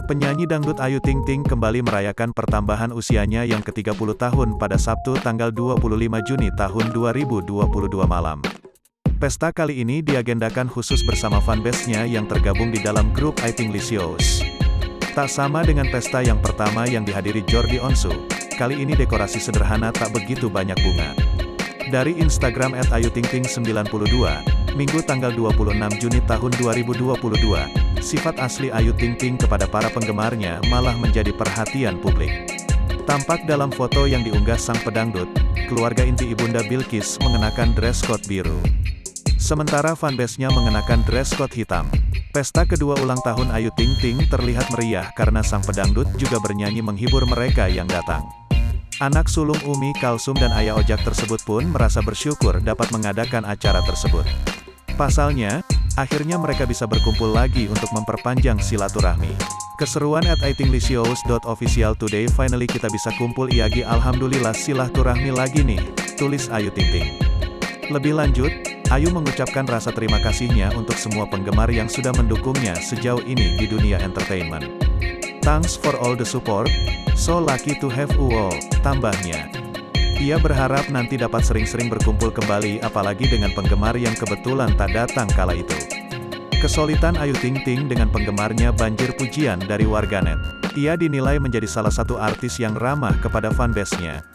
Penyanyi dangdut Ayu Ting Ting kembali merayakan pertambahan usianya yang ke-30 tahun pada Sabtu tanggal 25 Juni tahun 2022 malam. Pesta kali ini diagendakan khusus bersama fanbase-nya yang tergabung di dalam grup I Think Licious. Tak sama dengan pesta yang pertama yang dihadiri Jordi Onsu, kali ini dekorasi sederhana tak begitu banyak bunga. Dari Instagram @ayutingting92, Minggu tanggal 26 Juni tahun 2022, sifat asli Ayu Ting Ting kepada para penggemarnya malah menjadi perhatian publik. Tampak dalam foto yang diunggah sang pedangdut, keluarga inti Ibunda Bilqis mengenakan dress code biru. Sementara fanbase-nya mengenakan dress code hitam. Pesta kedua ulang tahun Ayu Ting Ting terlihat meriah karena sang pedangdut juga bernyanyi menghibur mereka yang datang. Anak sulung Umi Kalsum dan Ayah Ojak tersebut pun merasa bersyukur dapat mengadakan acara tersebut. Pasalnya, akhirnya mereka bisa berkumpul lagi untuk memperpanjang silaturahmi. Keseruan @iThinkLicious.official today finally kita bisa kumpul Iyagi alhamdulillah silaturahmi lagi nih, tulis Ayu Ting Ting. Lebih lanjut, Ayu mengucapkan rasa terima kasihnya untuk semua penggemar yang sudah mendukungnya sejauh ini di dunia entertainment. Thanks for all the support, so lucky to have you all, tambahnya. Ia berharap nanti dapat sering-sering berkumpul kembali apalagi dengan penggemar yang kebetulan tak datang kala itu. Kesolidan Ayu Ting Ting dengan penggemarnya banjir pujian dari warganet. Ia dinilai menjadi salah satu artis yang ramah kepada fanbase-nya.